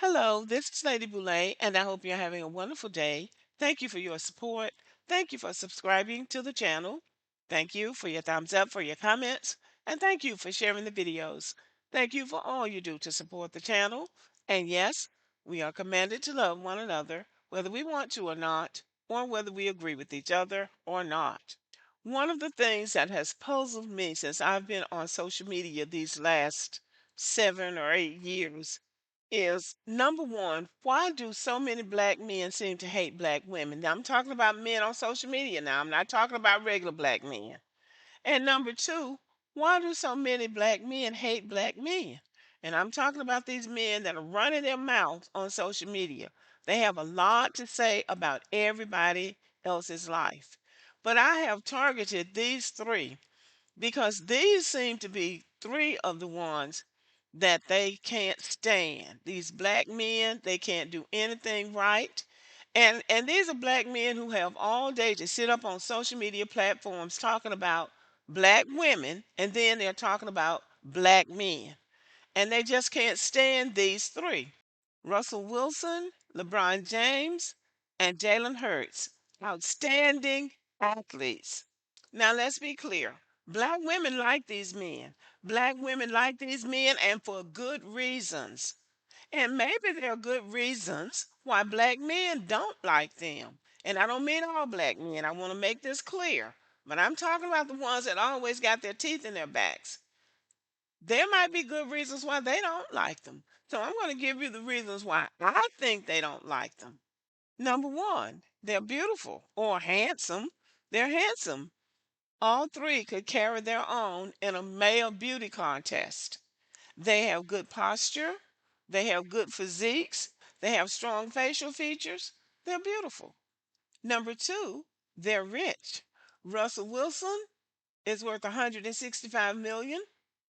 Hello, this is Lady Boulay, and I hope you're having a wonderful day. Thank you for your support. Thank you for subscribing to the channel. Thank you for your thumbs up, for your comments, and thank you for sharing the videos. Thank you for all you do to support the channel. And yes, we are commanded to love one another, whether we want to or not, or whether we agree with each other or not. One of the things that has puzzled me since I've been on social media these last 7 or 8 years is number one, why do so many black men seem to hate black women? Now, I'm talking about men on social media now. I'm not talking about regular black men. And number two, why do so many black men hate black men? And I'm talking about these men that are running their mouths on social media. They have a lot to say about everybody else's life. But I have targeted these three because these seem to be three of the ones that they can't stand. These black men, they can't do anything right. And these are black men who have all day to sit up on social media platforms talking about black women, and then they're talking about black men. And they just can't stand these three: Russell Wilson, LeBron James, and Jalen Hurts. Outstanding athletes. Now, let's be clear. Black women like these men. Black women like these men, and for good reasons. And maybe there are good reasons why black men don't like them. And I don't mean all black men. I want to make this clear. But I'm talking about the ones that always got their teeth in their backs. There might be good reasons why they don't like them. So I'm going to give you the reasons why I think they don't like them. Number one, they're beautiful or handsome. They're handsome. All three could carry their own in a male beauty contest. They have good posture. They have good physiques. They have strong facial features. They're beautiful. Number two, they're rich. Russell Wilson is worth 165 million.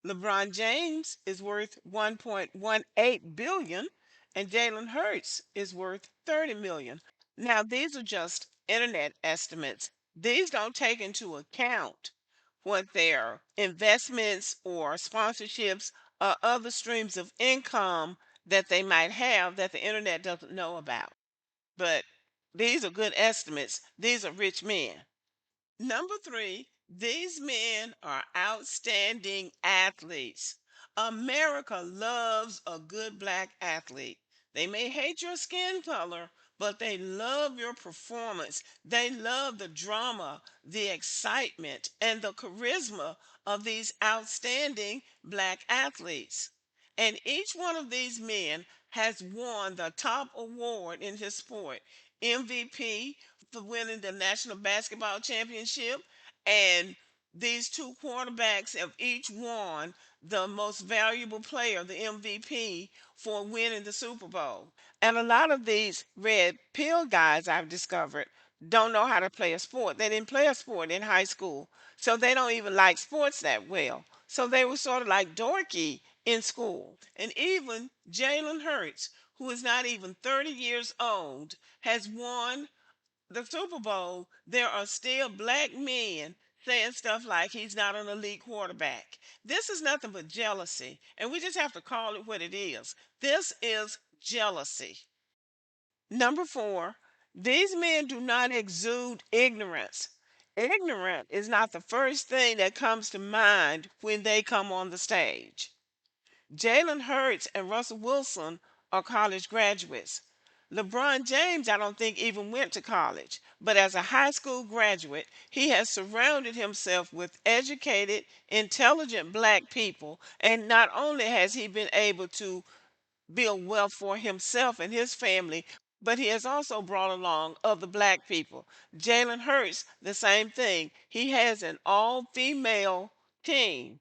LeBron James is worth 1.18 billion, and Jalen Hurts is worth 30 million. Now, these are just internet estimates. These don't take into account what their investments or sponsorships or other streams of income that they might have that the internet doesn't know about. But these are good estimates. These are rich men. Number three, these men are outstanding athletes. America loves a good black athlete. They may hate your skin color, but they love your performance. They love the drama, the excitement, and the charisma of these outstanding black athletes. And each one of these men has won the top award in his sport: MVP for winning the National Basketball Championship, and these two quarterbacks have each won the most valuable player, the MVP, for winning the Super Bowl. And a lot of these red pill guys I've discovered don't know how to play a sport. They didn't play a sport in high school, so they don't even like sports that well. So they were sort of like dorky in school. And even Jalen Hurts, who is not even 30 years old, has won the Super Bowl. There are still black men saying stuff like he's not an elite quarterback. This is nothing but jealousy, and we just have to call it what it is. This is jealousy. Number four, these men do not exude ignorance. Ignorant is not the first thing that comes to mind when they come on the stage. Jalen Hurts and Russell Wilson are college graduates. LeBron James, I don't think, even went to college, but as a high school graduate, he has surrounded himself with educated, intelligent black people, and not only has he been able to build wealth for himself and his family, but he has also brought along other black people. Jalen Hurts, the same thing. He has an all female team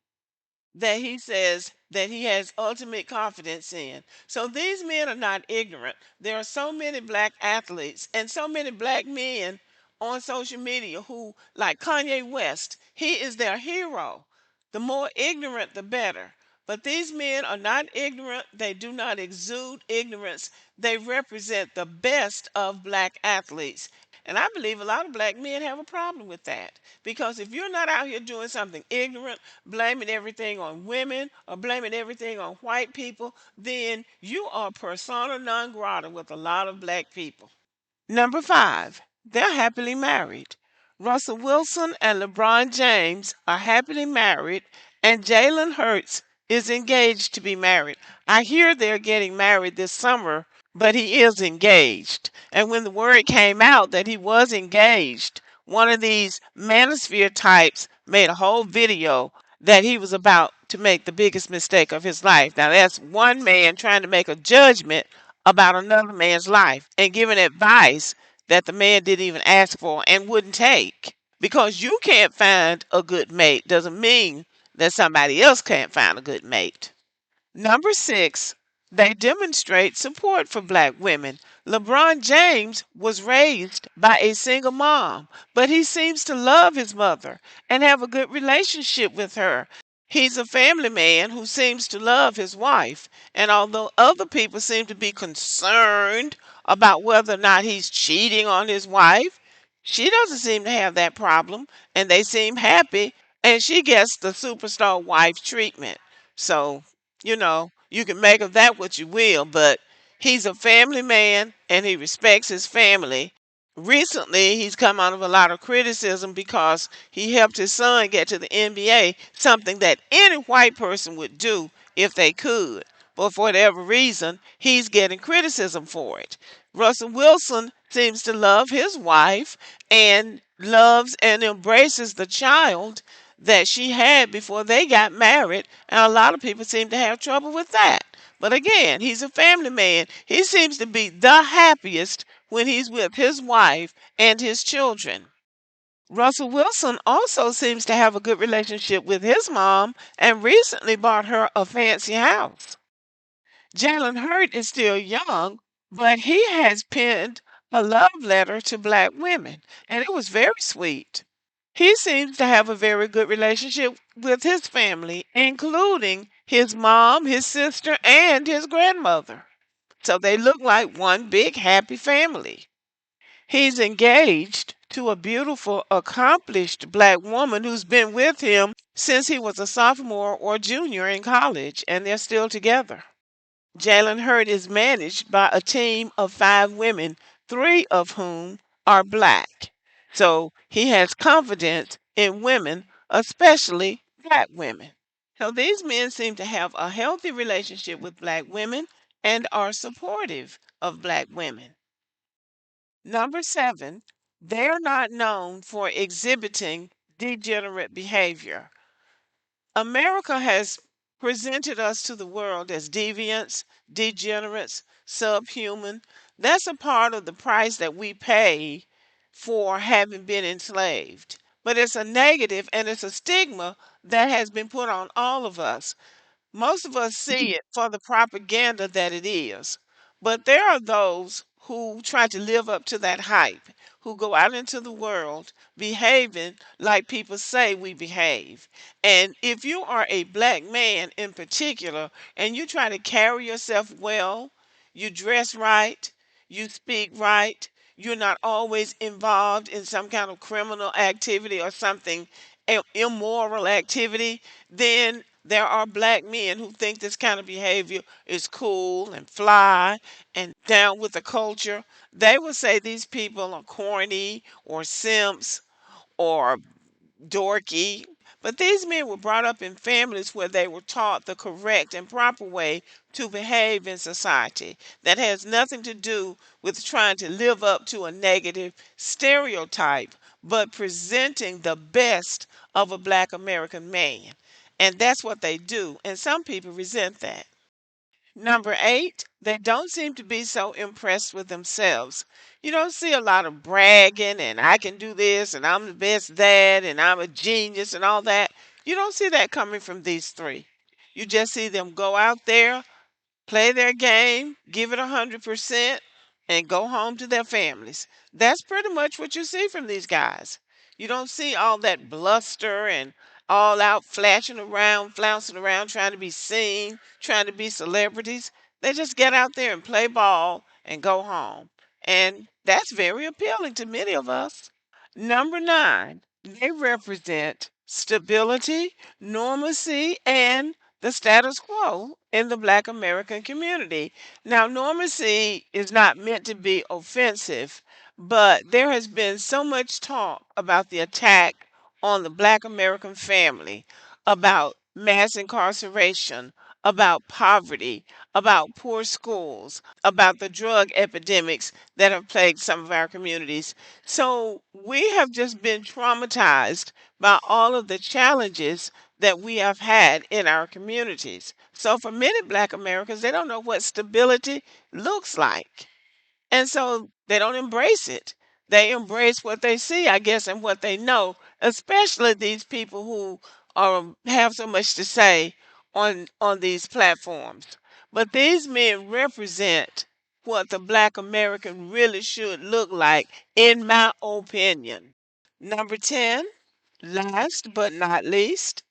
that he says that he has ultimate confidence in. So these men are not ignorant. There are so many black athletes and so many black men on social media who, like Kanye West, he is their hero. The more ignorant, the better. But these men are not ignorant. They do not exude ignorance. They represent the best of black athletes. And I believe a lot of black men have a problem with that. Because if you're not out here doing something ignorant, blaming everything on women or blaming everything on white people, then you are persona non grata with a lot of black people. Number five, they're happily married. Russell Wilson and LeBron James are happily married, and Jalen Hurts is engaged to be married. I hear they're getting married this summer, but he is engaged. And when the word came out that he was engaged, one of these manosphere types made a whole video that he was about to make the biggest mistake of his life. Now, that's one man trying to make a judgment about another man's life and giving advice that the man didn't even ask for and wouldn't take. Because you can't find a good mate doesn't mean that somebody else can't find a good mate. Number six, they demonstrate support for black women. LeBron James was raised by a single mom, but he seems to love his mother and have a good relationship with her. He's a family man who seems to love his wife. And although other people seem to be concerned about whether or not he's cheating on his wife, she doesn't seem to have that problem. And they seem happy. And she gets the superstar wife treatment. So you can make of that what you will, but he's a family man and he respects his family. Recently, he's come out of a lot of criticism because he helped his son get to the NBA, something that any white person would do if they could. But for whatever reason, he's getting criticism for it. Russell Wilson seems to love his wife and loves and embraces the child that she had before they got married, and a lot of people seem to have trouble with that. But again, he's a family man. He seems to be the happiest when he's with his wife and his children. Russell Wilson also seems to have a good relationship with his mom and recently bought her a fancy house. Jalen Hurt is still young, but he has penned a love letter to black women, and it was very sweet. He seems to have a very good relationship with his family, including his mom, his sister, and his grandmother. So they look like one big happy family. He's engaged to a beautiful, accomplished black woman who's been with him since he was a sophomore or junior in college, and they're still together. Jalen Hurd is managed by a team of five women, three of whom are black. So he has confidence in women, especially black women. So these men seem to have a healthy relationship with black women and are supportive of black women. Number seven, they're not known for exhibiting degenerate behavior. America has presented us to the world as deviants, degenerates, subhuman. That's a part of the price that we pay for having been enslaved. But it's a negative and it's a stigma that has been put on all of us. Most of us see it for the propaganda that it is. But there are those who try to live up to that hype, who go out into the world behaving like people say we behave. And if you are a black man in particular and you try to carry yourself well, you dress right, you speak right, you're not always involved in some kind of criminal activity or something immoral activity, then there are black men who think this kind of behavior is cool and fly and down with the culture. They will say these people are corny or simps or dorky. But these men were brought up in families where they were taught the correct and proper way to behave in society. That has nothing to do with trying to live up to a negative stereotype, but presenting the best of a black American man. And that's what they do. And some people resent that. Number eight, they don't seem to be so impressed with themselves. You don't see a lot of bragging and I can do this and I'm the best that and I'm a genius and all that. You don't see that coming from these three. You just see them go out there, play their game, give it 100%, and go home to their families. That's pretty much what you see from these guys. You don't see all that bluster and all out flashing around, flouncing around, trying to be seen, trying to be celebrities. They just get out there and play ball and go home. And that's very appealing to many of us. Number nine, they represent stability, normalcy, and the status quo in the Black American community. Now, normalcy is not meant to be offensive, but there has been so much talk about the attack on the Black American family, about mass incarceration, about poverty, about poor schools, about the drug epidemics that have plagued some of our communities. So we have just been traumatized by all of the challenges that we have had in our communities. So for many Black Americans, they don't know what stability looks like. And so they don't embrace it. They embrace what they see, I guess, and what they know, especially these people who have so much to say on these platforms. But these men represent what the Black American really should look like, in my opinion. Number 10, last but not least,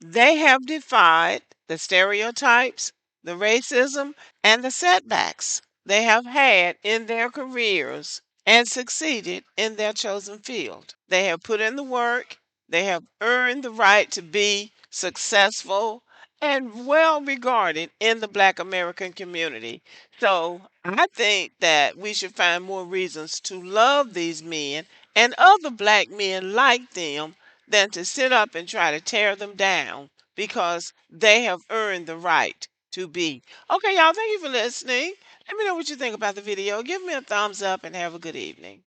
they have defied the stereotypes, the racism, and the setbacks they have had in their careers and succeeded in their chosen field. They have put in the work, they have earned the right to be successful and well regarded in the Black American community. So I think that we should find more reasons to love these men and other Black men like them than to sit up and try to tear them down because they have earned the right to be. Okay, y'all, thank you for listening. Let me know what you think about the video. Give me a thumbs up and have a good evening.